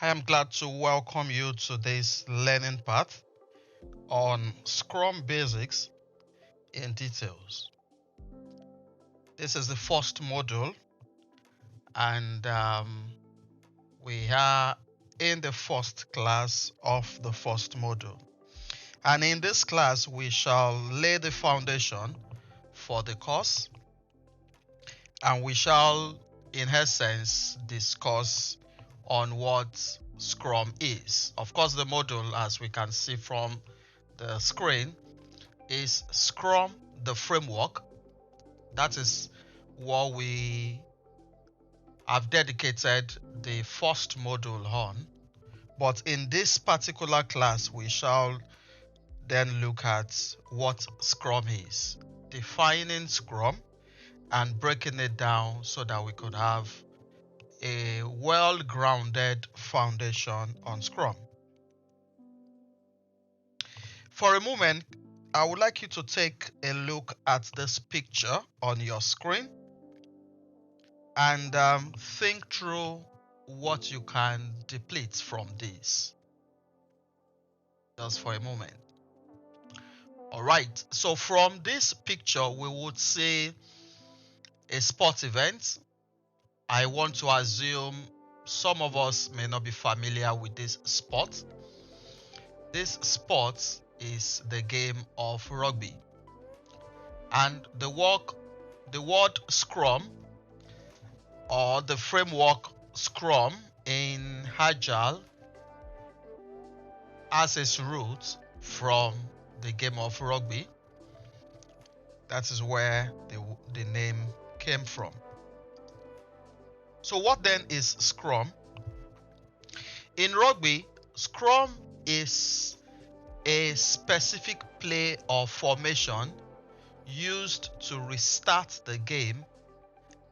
I am glad to welcome you to this learning path on Scrum Basics in Details. This is the first module, and we are in the first class of the first module. And in this class, we shall lay the foundation for the course, and we shall, in essence, discuss on what Scrum is. Of course, the module, as we can see from the screen, is Scrum the framework. That is what we have dedicated the first module on. But in this particular class, we shall then look at what Scrum is, defining Scrum and breaking it down so that we could have a well-grounded foundation on Scrum. For a moment, I would like you to take a look at this picture on your screen and think through what you can deplete from this. Just for a moment. All right, so from this picture, we would see a sport event. I want to assume some of us may not be familiar with this sport. This sport is the game of rugby. And the word Scrum, or the framework Scrum in Agile, has its roots from the game of rugby. That is where the name came from. So what then is Scrum? In rugby, Scrum is a specific play or formation used to restart the game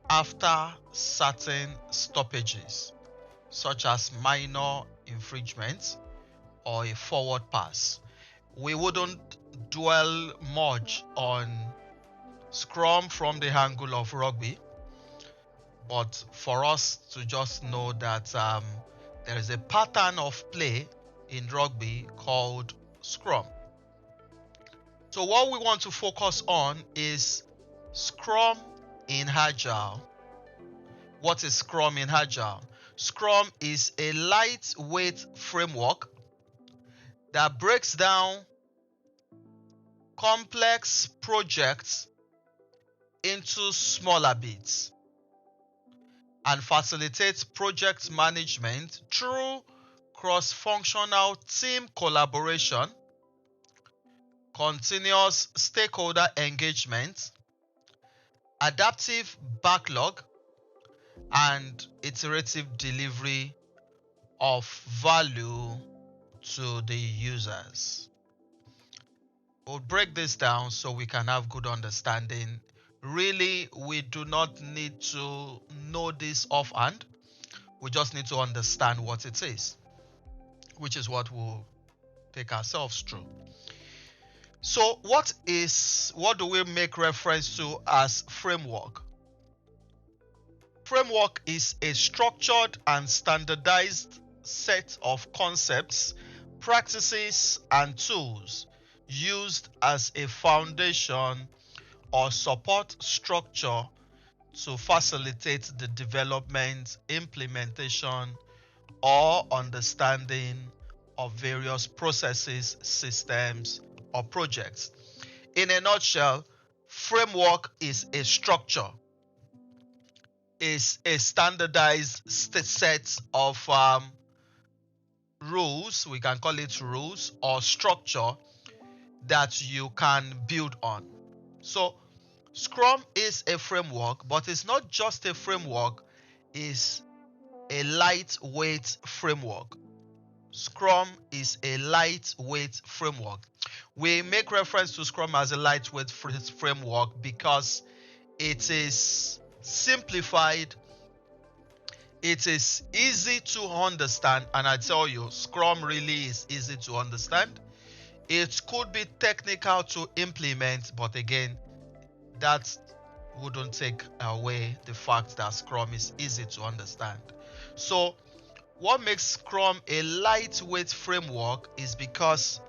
after certain stoppages, such as minor infringements or a forward pass. We wouldn't dwell much on Scrum from the angle of rugby, but for us to just know that there is a pattern of play in rugby called Scrum. So what we want to focus on is Scrum in Agile. What is Scrum in Agile? Scrum is a lightweight framework that breaks down complex projects into smaller bits and facilitates project management through cross-functional team collaboration, continuous stakeholder engagement, adaptive backlog, and iterative delivery of value to the users. We'll break this down so we can have good understanding. Really, we do not need to know this offhand. We just need to understand what it is, which is what we'll take ourselves through. So what do we make reference to as framework? Framework is a structured and standardized set of concepts, practices, and tools used as a foundation or support structure to facilitate the development, implementation, or understanding of various processes, systems, or projects. In a nutshell, framework is a structure, is a standardized set of rules, we can call it rules or structure that you can build on. So Scrum is a framework, but it's not just a framework, it's a lightweight framework. Scrum is a lightweight framework. We make reference to Scrum as a lightweight framework because it is simplified, it is easy to understand, and I tell you, Scrum really is easy to understand. It could be technical to implement, but again, that wouldn't take away the fact that Scrum is easy to understand. So what makes Scrum a lightweight framework is because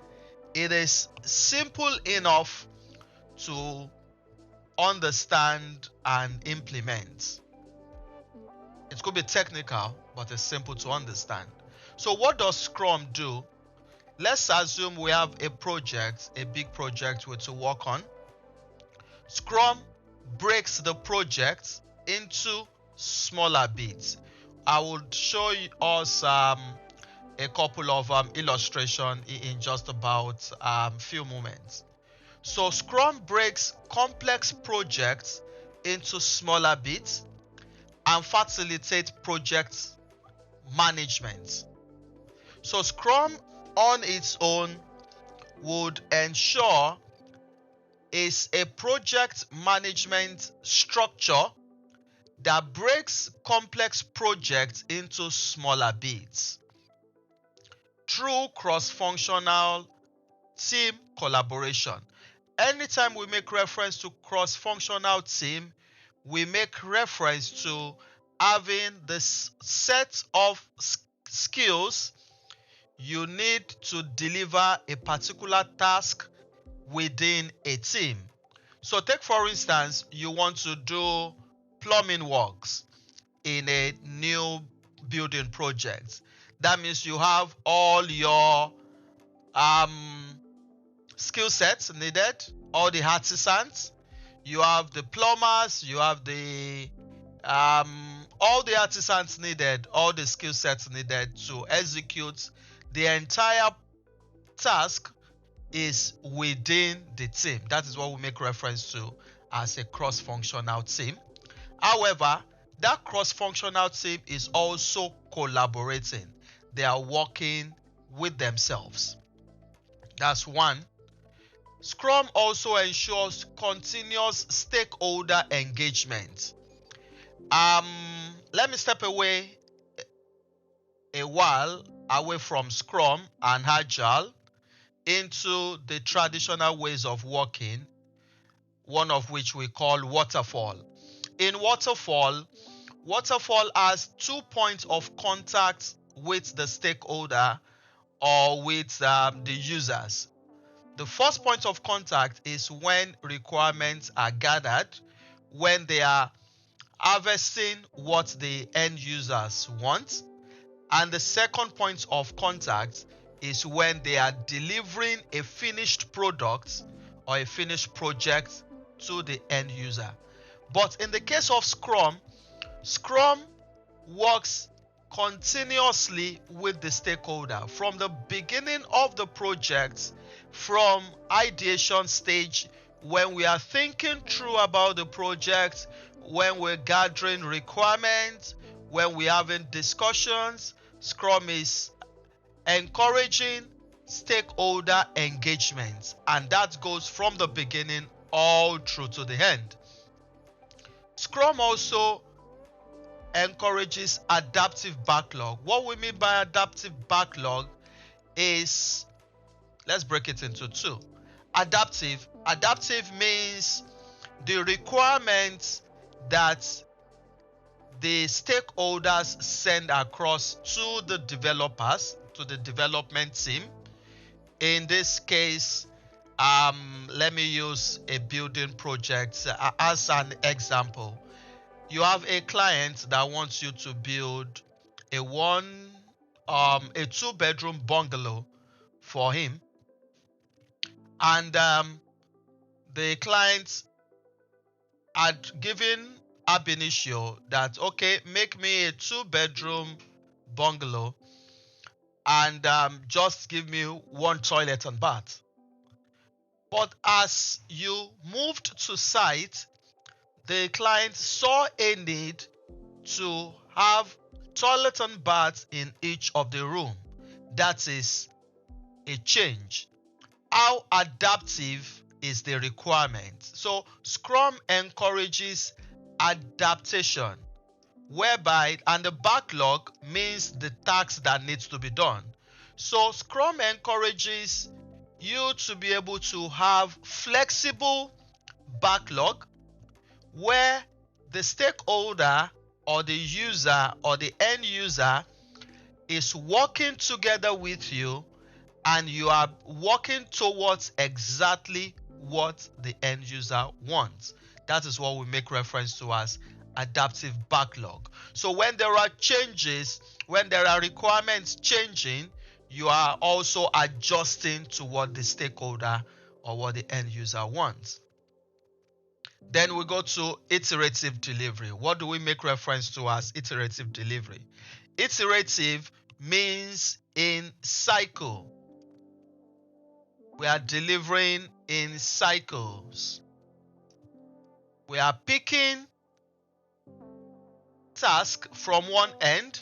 it is simple enough to understand and implement. It could be technical, but it's simple to understand. So what does Scrum do? Let's assume we have a project, a big project to work on. Scrum breaks the project into smaller bits. I would show us a couple of illustration in just about few moments. So Scrum breaks complex projects into smaller bits and facilitates project management. So Scrum on its own would ensure is a project management structure that breaks complex projects into smaller bits through cross-functional team collaboration. Anytime we make reference to cross-functional team, we make reference to having this set of skills you need to deliver a particular task within a team. So take for instance, you want to do plumbing works in a new building project. That means you have all your skill sets needed, all the artisans, you have the plumbers, you have the all the artisans needed, all the skill sets needed to execute the entire task is within the team. That is what we make reference to as a cross-functional team. However, that cross-functional team is also collaborating. They are working with themselves. That's one. Scrum also ensures continuous stakeholder engagement. Let me step away a while away from Scrum and Agile into the traditional ways of working, one of which we call waterfall. In waterfall has 2 points of contact with the stakeholder or with the users. The first point of contact is when requirements are gathered, when they are harvesting what the end users want. And the second point of contact is when they are delivering a finished product or a finished project to the end user. But in the case of Scrum works continuously with the stakeholder from the beginning of the project, from ideation stage, when we are thinking through about the project, when we're gathering requirements, when we're having discussions. Scrum is encouraging stakeholder engagement, and that goes from the beginning all through to the end. Scrum also encourages adaptive backlog. What we mean by adaptive backlog is, let's break it into two. Adaptive means the requirements that the stakeholders send across to the developers, to the development team. In this case, let me use a building project as an example. You have a client that wants you to build a 2-bedroom bungalow for him, and the client had given ab initio that, okay, make me a 2-bedroom bungalow and just give me 1 toilet and bath. But as you moved to site, the client saw a need to have toilet and bath in each of the room. That is a change. How adaptive is the requirement? So Scrum encourages adaptation, whereby, and the backlog means the task that needs to be done. So Scrum encourages you to be able to have flexible backlog where the stakeholder or the user or the end user is working together with you, and you are working towards exactly what the end user wants. That is what we make reference to as adaptive backlog. So when there are changes, when there are requirements changing, you are also adjusting to what the stakeholder or what the end user wants. Then we go to iterative delivery. What do we make reference to as iterative delivery? Iterative means in cycle. We are delivering in cycles. We are picking task from one end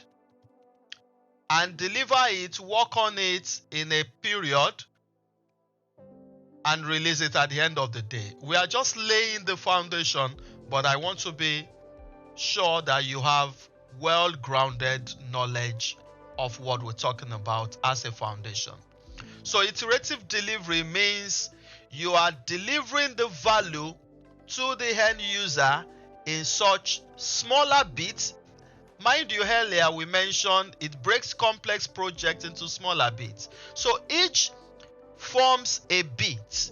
and deliver it, work on it in a period, and release it at the end of the day. We are just laying the foundation, but I want to be sure that you have well-grounded knowledge of what we're talking about as a foundation. So iterative delivery means you are delivering the value to the end user in such smaller bits. Mind you, earlier we mentioned it breaks complex projects into smaller bits. So each forms a bit.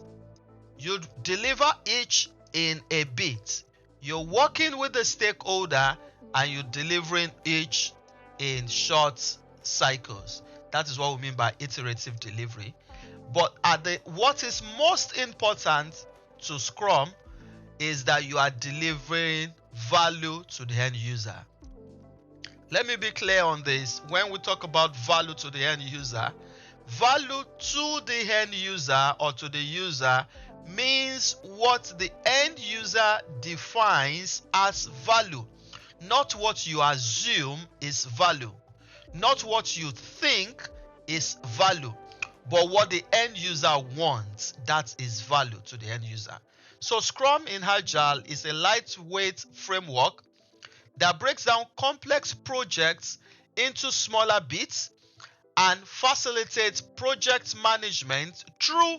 You deliver each in a bit. You're working with the stakeholder and you're delivering each in short cycles. That is what we mean by iterative delivery. But what is most important to Scrum is that you are delivering value to the end user. Let me be clear on this. When we talk about value to the end user, value to the end user or to the user means what the end user defines as value, not what you assume is value, not what you think is value, but what the end user wants. That is value to the end user. So Scrum in Agile is a lightweight framework that breaks down complex projects into smaller bits and facilitates project management through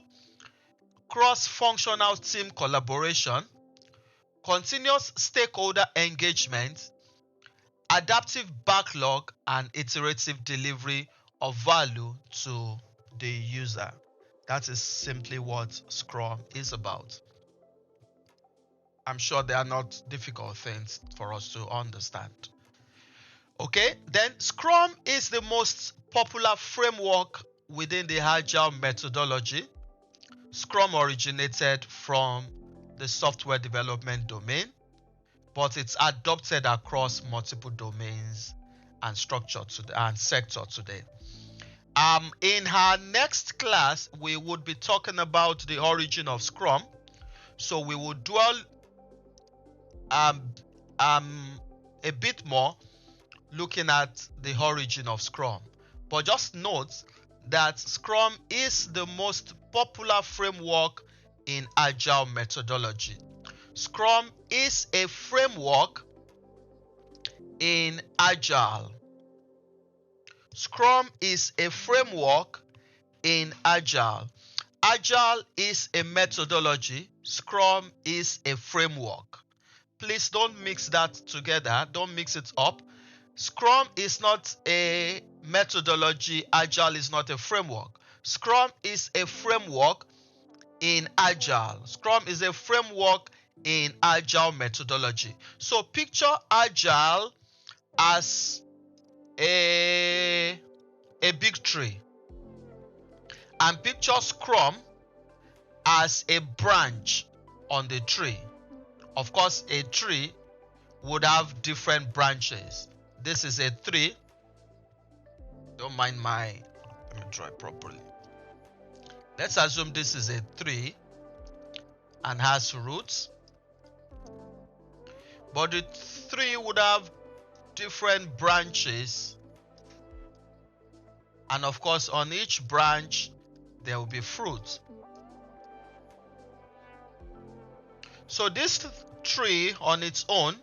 cross-functional team collaboration, continuous stakeholder engagement, adaptive backlog, and iterative delivery of value to the user. That is simply what Scrum is about. I'm sure they are not difficult things for us to understand. Okay, then Scrum is the most popular framework within the Agile methodology. Scrum originated from the software development domain, but it's adopted across multiple domains and sector today. In our next class, we would be talking about the origin of Scrum. So we will dwell a bit more looking at the origin of Scrum. But just note that Scrum is the most popular framework in Agile methodology. Scrum is a framework in Agile. Scrum is a framework in Agile. Agile is a methodology. Scrum is a framework. Please don't mix that together. Don't mix it up. Scrum is not a methodology. Agile is not a framework. Scrum is a framework in Agile. Scrum is a framework in Agile methodology. So picture Agile as a big tree, and picture Scrum as a branch on the tree. Of course, a tree would have different branches. This is a tree. Don't mind let me draw it properly. Let's assume this is a tree and has roots. But the tree would have different branches. And of course, on each branch, there will be fruit. So this tree on its own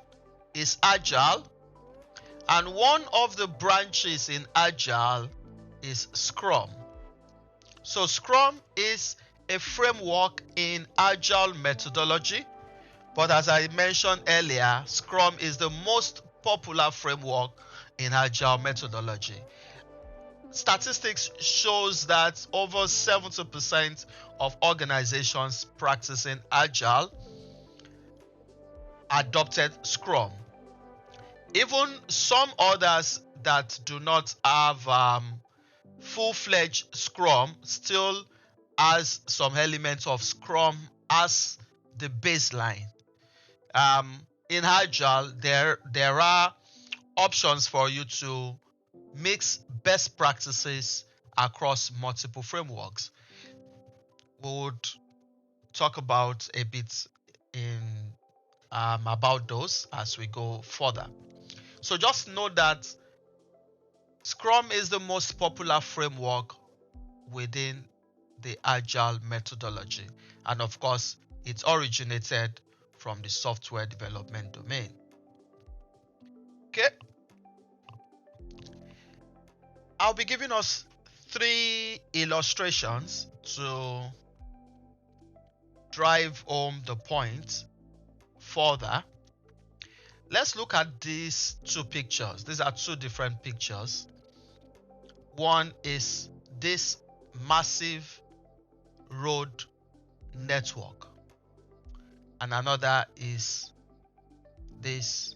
is Agile, and one of the branches in Agile is Scrum. So Scrum is a framework in Agile methodology, but as I mentioned earlier, Scrum is the most popular framework in Agile methodology. statistics shows that over 70% of organizations practicing Agile adopted Scrum. Even some others that do not have full-fledged Scrum still has some elements of Scrum as the baseline. In Agile, there are options for you to mix best practices across multiple frameworks. We would talk about a bit in about those as we go further. So just know that Scrum is the most popular framework within the Agile methodology, and of course it originated from the software development domain. Okay, I'll be giving us 3 illustrations to drive home the point further. Let's look at these 2 pictures. These are 2 different pictures. One is this massive road network, and another is this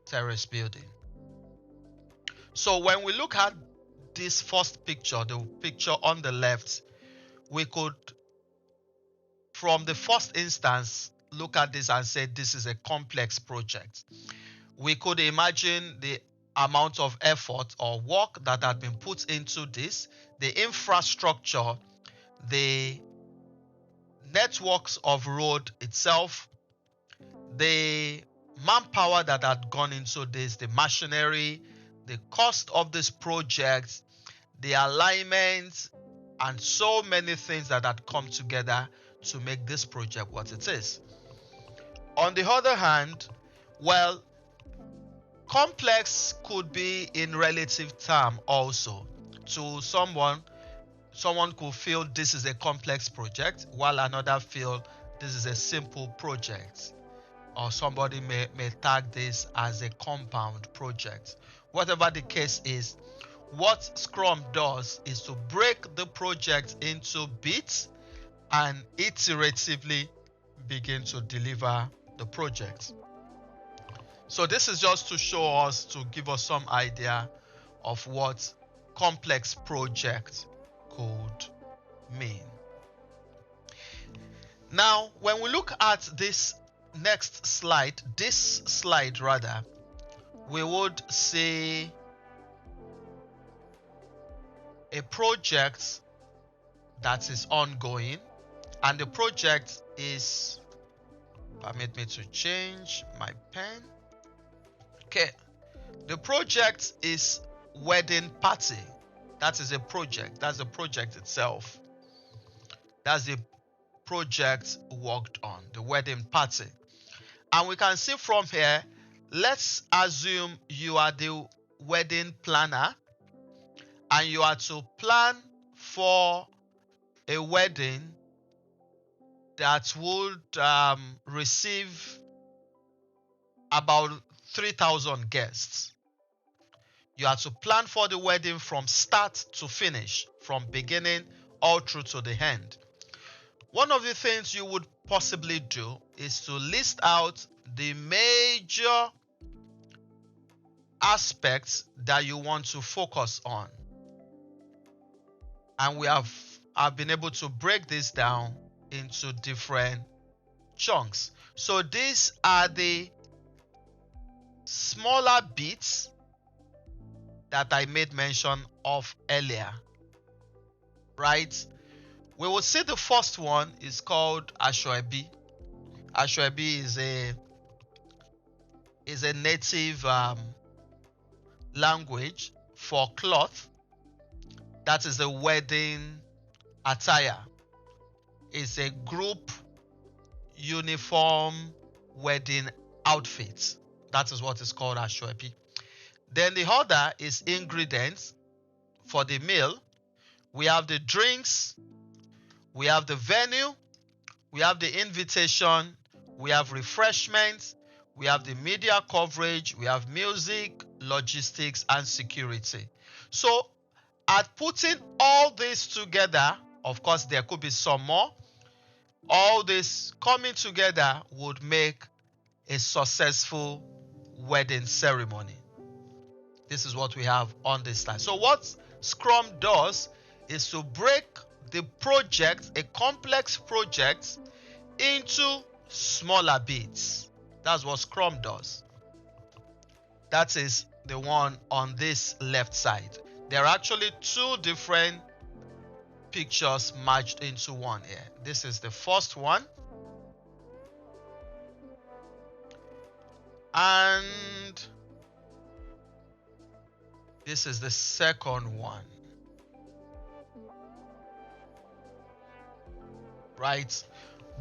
terrace building. So when we look at this first picture, the picture on the left, we could, from the first instance, look at this and say this is a complex project. We could imagine the amount of effort or work that had been put into this, the infrastructure, the networks of road itself, the manpower that had gone into this, the machinery, the cost of this project, the alignment, and so many things that had come together to make this project what it is. On the other hand, well, complex could be in relative term also. To someone could feel this is a complex project, while another feel this is a simple project, or somebody may tag this as a compound project. Whatever the case is, what Scrum does is to break the project into bits and iteratively begin to deliver the project. So this is just to show us, to give us some idea of what complex project could mean. Now, when we look at this next slide, we would see a project that is ongoing, and the project is, permit me to change my pen. Okay, the project is wedding party. That is a project. That's the project itself. That's the project worked on, the wedding party. And we can see from here, let's assume you are the wedding planner and you are to plan for a wedding that would receive about 3,000 guests. You are to plan for the wedding from start to finish, from beginning all through to the end. One of the things you would possibly do is to list out the major aspects that you want to focus on. And I've been able to break this down into different chunks. So these are the smaller bits that I made mention of earlier, right? We will see the first one is called Asoebi. Asoebi is a native language for cloth. That is a wedding attire. It's a group uniform wedding outfit. That is what is called Asoebi. Then the other is ingredients for the meal. We have the drinks, we have the venue, we have the invitation, we have refreshments, we have the media coverage, we have music, logistics, and security. So at putting all this together, of course there could be some more, all this coming together would make a successful wedding ceremony. This is what we have on this slide. So what Scrum does is to break the project, a complex project, into smaller bits. That's what Scrum does. That is the one on this left side. There are actually two different pictures merged into one here. This is the first one, and this is the second one. Right?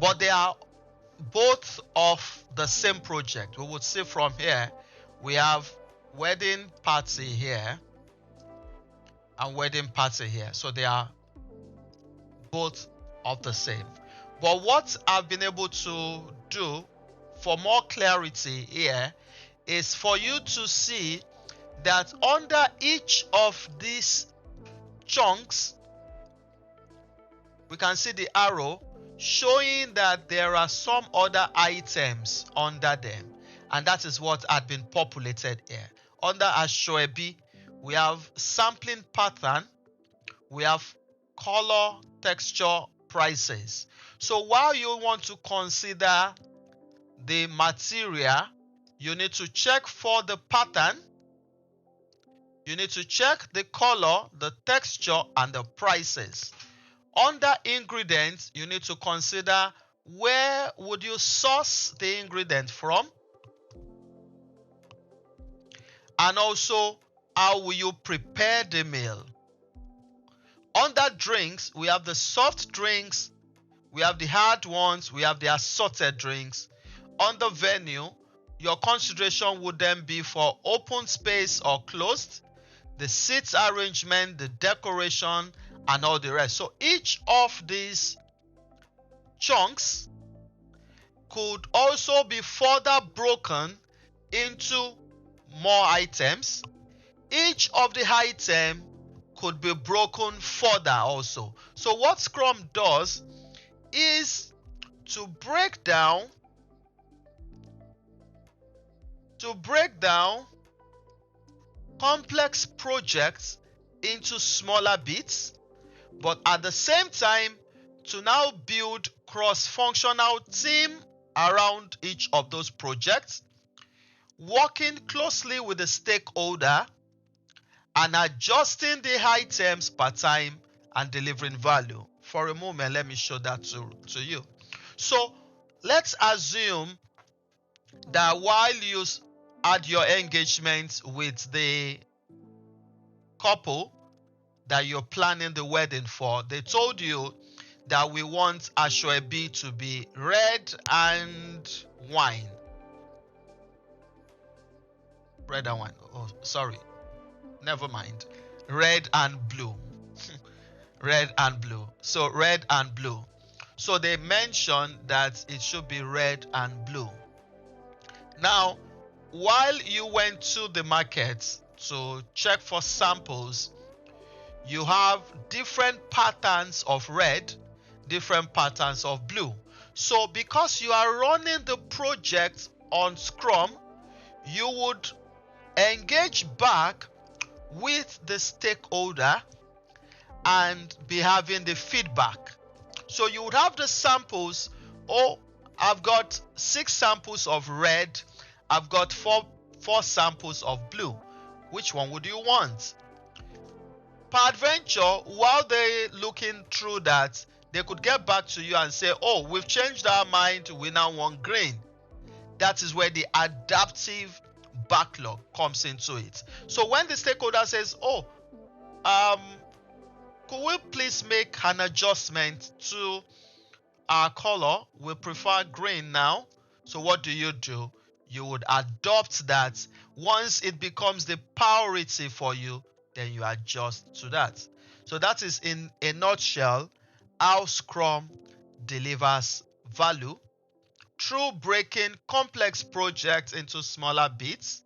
But they are both of the same project. We would see from here, we have wedding party here and wedding party here. So they are both of the same. But what I've been able to do for more clarity here is for you to see that under each of these chunks, we can see the arrow showing that there are some other items under them, and that is what had been populated here. Under Ashoebi, we have sampling pattern, we have color, texture, prices. So while you want to consider the material, you need to check for the pattern, you need to check the color, the texture, and the prices. Under ingredients, you need to consider where would you source the ingredient from, and also how will you prepare the meal. Under drinks, we have the soft drinks, we have the hard ones, we have the assorted drinks. Under venue, your consideration would then be for open space or closed, the seats arrangement, the decoration, and all the rest. So each of these chunks could also be further broken into more items. Each of the item could be broken further also. So what Scrum does is to break down complex projects into smaller bits, but at the same time to now build cross-functional team around each of those projects, working closely with the stakeholder and adjusting the items per time and delivering value. For a moment, let me show that to you. So let's assume that while you had your engagement with the couple that you're planning the wedding for, they told you that we want Ashoebi to be red and wine. Red and wine. Oh, sorry. Never mind. Red and blue. Red and blue. So red and blue. So they mentioned that it should be red and blue. Now, while you went to the market to check for samples, you have different patterns of red, different patterns of blue. So because you are running the project on Scrum, you would engage back with the stakeholder and be having the feedback. So you would have the samples. Oh, I've got 6 samples of red, I've got four samples of blue. Which one would you want? Peradventure, while they're looking through that, they could get back to you and say, oh, we've changed our mind, we now want green. That is where the adaptive backlog comes into it. So when the stakeholder says, oh, could we please make an adjustment to our color? We prefer green now. So what do? You would adopt that. Once it becomes the priority for you, then you adjust to that. So that is in a nutshell how Scrum delivers value through breaking complex projects into smaller bits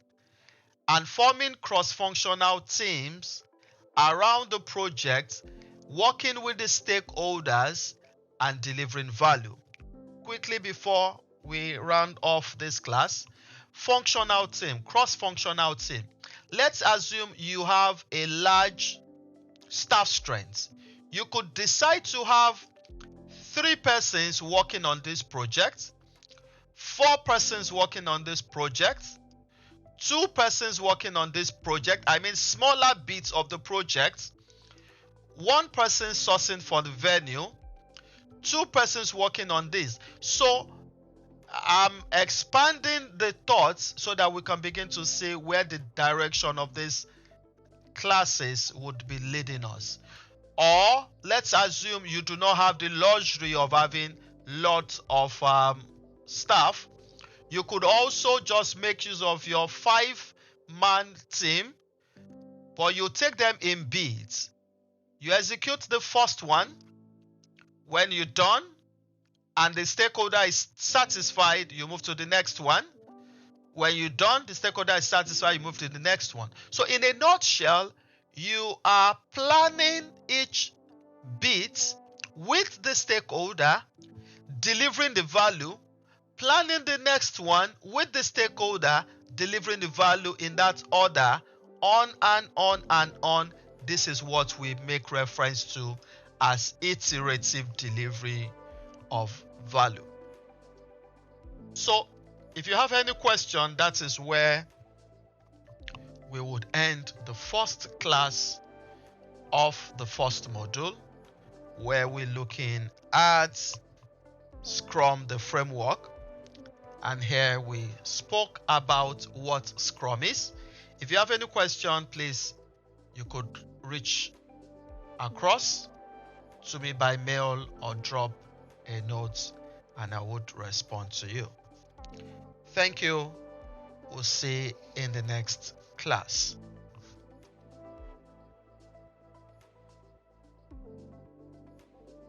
and forming cross-functional teams around the project, working with the stakeholders and delivering value. Quickly before we round off this class, functional team, cross-functional team. Let's assume you have a large staff strength. You could decide to have 3 persons working on this project, 4 persons working on this project, 2 persons working on this project, I mean smaller bits of the project, 1 person sourcing for the venue, 2 persons working on this. So I'm expanding the thoughts so that we can begin to see where the direction of these classes would be leading us. Or let's assume you do not have the luxury of having lots of staff. You could also just make use of your 5-man team, but you take them in beats. You execute the first one. When you're done and the stakeholder is satisfied, you move to the next one. When you're done, the stakeholder is satisfied, you move to the next one. So in a nutshell, you are planning each bit with the stakeholder, delivering the value, planning the next one with the stakeholder, delivering the value in that order, on and on and on. This is what we make reference to as iterative delivery of value. So if you have any question, that is where we would end the first class of the first module, where we're looking at Scrum, the framework. And here we spoke about what Scrum is. If you have any question, please, you could reach across to me by mail or drop a note and I would respond to you. Thank you. We'll see in the next class.